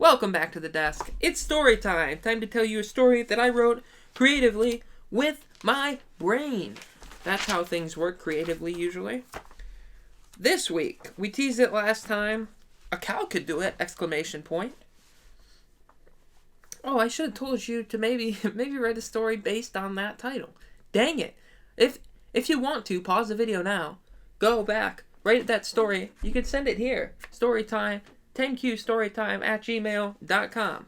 Welcome back to the desk. It's story time. Time to tell you a story that I wrote creatively with my brain. That's how things work creatively usually. This week, we teased it last time. A cow could do it! Exclamation point. Oh, I should have told you to maybe write a story based on that title. Dang it. If you want to, pause the video now. Go back. Write that story. You can send it here. Storytime. 10qstorytime@gmail.com.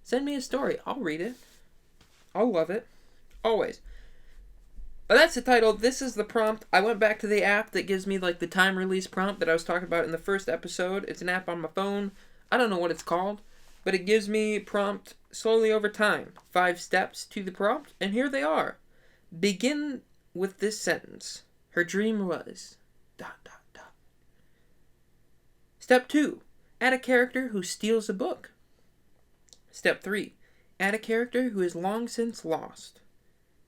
Send me a story. I'll read it. I'll love it. Always. But that's the title. This is the prompt. I went back to the app that gives me like the time release prompt that I was talking about in the first episode. It's an app on my phone. I don't know what it's called, but it gives me prompt slowly over time. 5 steps to the prompt, and here they are. Begin with this sentence. Her dream was... ... Step 2. Add a character who steals a book. Step 3. Add a character who is long since lost.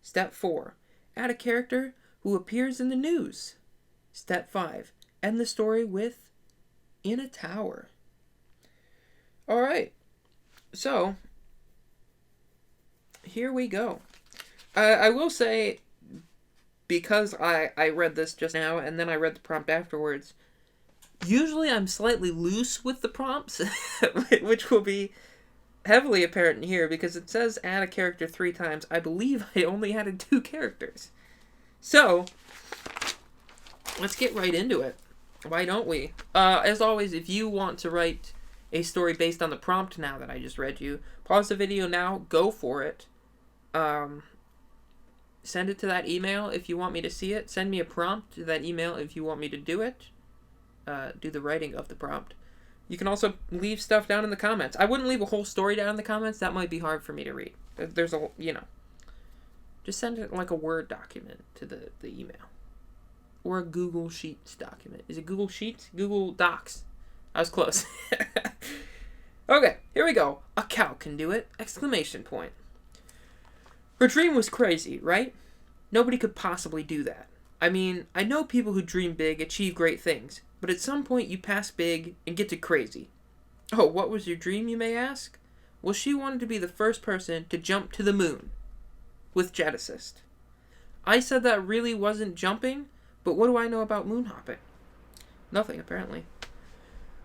Step 4. Add a character who appears in the news. Step 5. End the story with in a tower. Alright. So, here we go. I will say, because I read this just now and then I read the prompt afterwards, usually I'm slightly loose with the prompts, which will be heavily apparent here because it says add a character 3 times. I believe I only added 2 characters. So, let's get right into it. Why don't we? As always, if you want to write a story based on the prompt now that I just read you, pause the video now, go for it. Send it to that email if you want me to see it. Send me a prompt to that email if you want me to do it. Do the writing of the prompt. You can also leave stuff down in the comments. I wouldn't leave a whole story down in the comments. That might be hard for me to read. There's a, just send it like a Word document to the email. Or a Google Sheets document. Is it Google Sheets? Google Docs. I was close. Okay, here we go. A cow can do it! Exclamation point. Her dream was crazy, right? Nobody could possibly do that. I mean, I know people who dream big achieve great things, but at some point you pass big and get to crazy. Oh, what was your dream, you may ask? Well, she wanted to be the first person to jump to the moon with jet assist. I said that really wasn't jumping, but what do I know about moon hopping? Nothing, apparently.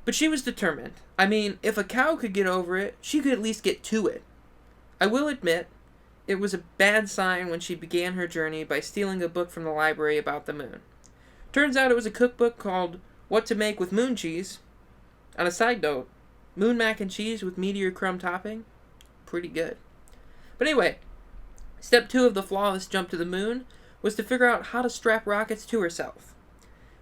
But she was determined. I mean, if a cow could get over it, she could at least get to it. I will admit, it was a bad sign when she began her journey by stealing a book from the library about the moon. Turns out it was a cookbook called What to Make with Moon Cheese. On a side note, moon mac and cheese with meteor crumb topping? Pretty good. But anyway, step 2 of the flawless jump to the moon was to figure out how to strap rockets to herself.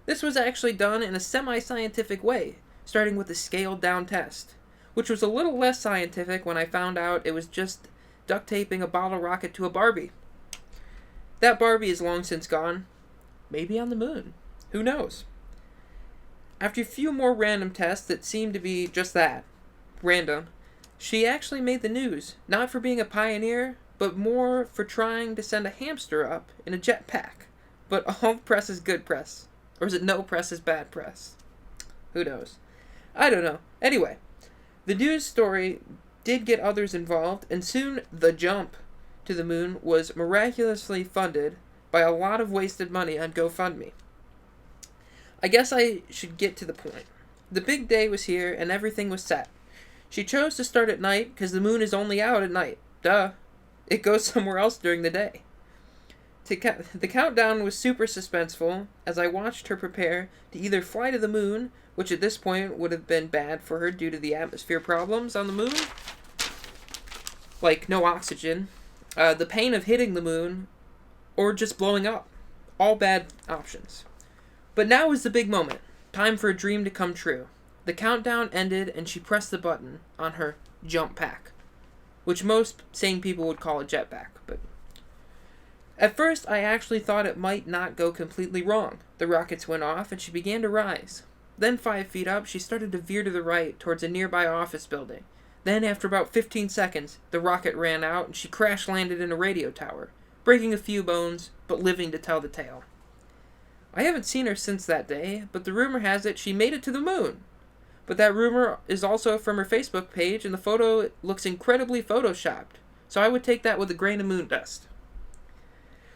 This was actually done in a semi-scientific way, starting with a scaled-down test, which was a little less scientific when I found out it was just duct taping a bottle rocket to a Barbie. That Barbie is long since gone. Maybe on the moon. Who knows? After a few more random tests that seemed to be just that, random, she actually made the news, not for being a pioneer, but more for trying to send a hamster up in a jetpack. But all press is good press. Or is it no press is bad press? Who knows? I don't know. Anyway, the news story did get others involved, and soon the jump to the moon was miraculously funded by a lot of wasted money on GoFundMe. I guess I should get to the point. The big day was here, and everything was set. She chose to start at night because the moon is only out at night. Duh. It goes somewhere else during the day. The countdown was super suspenseful as I watched her prepare to either fly to the moon, which at this point would have been bad for her due to the atmosphere problems on the moon, like no oxygen, the pain of hitting the moon, or just blowing up. All bad options. But now is the big moment. Time for a dream to come true. The countdown ended and she pressed the button on her jump pack, which most sane people would call a jetpack, but at first I actually thought it might not go completely wrong. The rockets went off and she began to rise. Then 5 feet up, she started to veer to the right towards a nearby office building. Then, after about 15 seconds, the rocket ran out and she crash-landed in a radio tower, breaking a few bones, but living to tell the tale. I haven't seen her since that day, but the rumor has it she made it to the moon. But that rumor is also from her Facebook page, and the photo looks incredibly photoshopped. So I would take that with a grain of moon dust.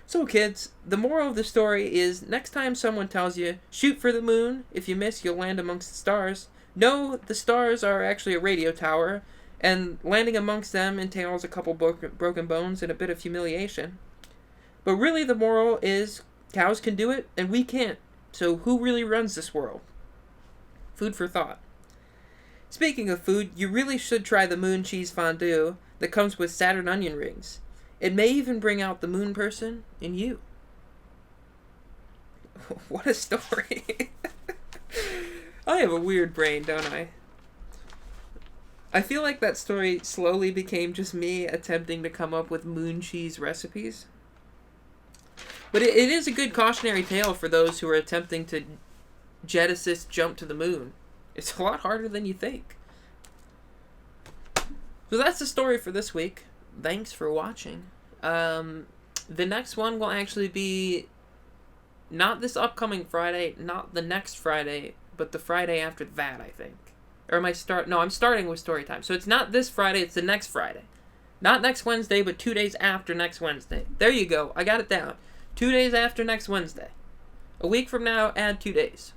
So kids, the moral of the story is next time someone tells you, shoot for the moon, if you miss you'll land amongst the stars, no, the stars are actually a radio tower, and landing amongst them entails a couple broken bones and a bit of humiliation. But really the moral is, cows can do it, and we can't. So who really runs this world? Food for thought. Speaking of food, you really should try the moon cheese fondue that comes with Saturn onion rings. It may even bring out the moon person in you. What a story. I have a weird brain, don't I? I feel like that story slowly became just me attempting to come up with moon cheese recipes. But it is a good cautionary tale for those who are attempting to jet-assist jump to the moon. It's a lot harder than you think. So that's the story for this week. Thanks for watching. The next one will actually be not this upcoming Friday, not the next Friday, but the Friday after that, I think. Or am I I'm starting with Storytime. So it's not this Friday, it's the next Friday. Not next Wednesday, but 2 days after next Wednesday. There you go. I got it down. 2 days after next Wednesday. A week from now, add 2 days.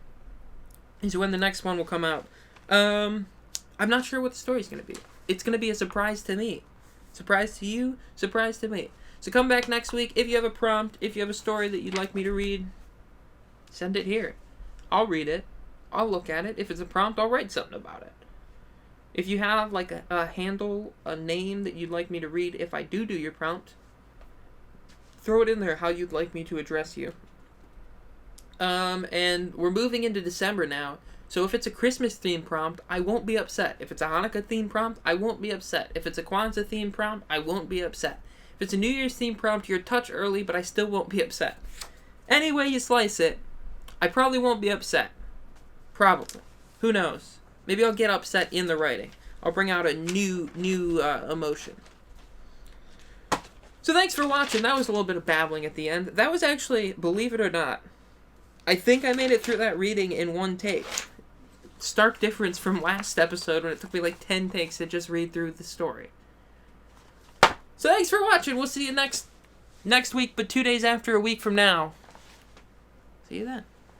Is when the next one will come out. I'm not sure what the story's going to be. It's going to be a surprise to me. Surprise to you, surprise to me. So come back next week. If you have a prompt, if you have a story that you'd like me to read, send it here. I'll read it. I'll look at it. If it's a prompt, I'll write something about it. If you have like a handle, a name that you'd like me to read if I do your prompt, throw it in there how you'd like me to address you. And we're moving into December now. So if it's a Christmas themed prompt, I won't be upset. If it's a Hanukkah themed prompt, I won't be upset. If it's a Kwanzaa themed prompt, I won't be upset. If it's a New Year's themed prompt, you're a touch early, but I still won't be upset. Any way you slice it, I probably won't be upset. Probably. Who knows? Maybe I'll get upset in the writing. I'll bring out a new emotion. So thanks for watching. That was a little bit of babbling at the end. That was actually, believe it or not, I think I made it through that reading in one take. Stark difference from last episode when it took me like 10 takes to just read through the story. So thanks for watching. We'll see you next week, but 2 days after a week from now. See you then.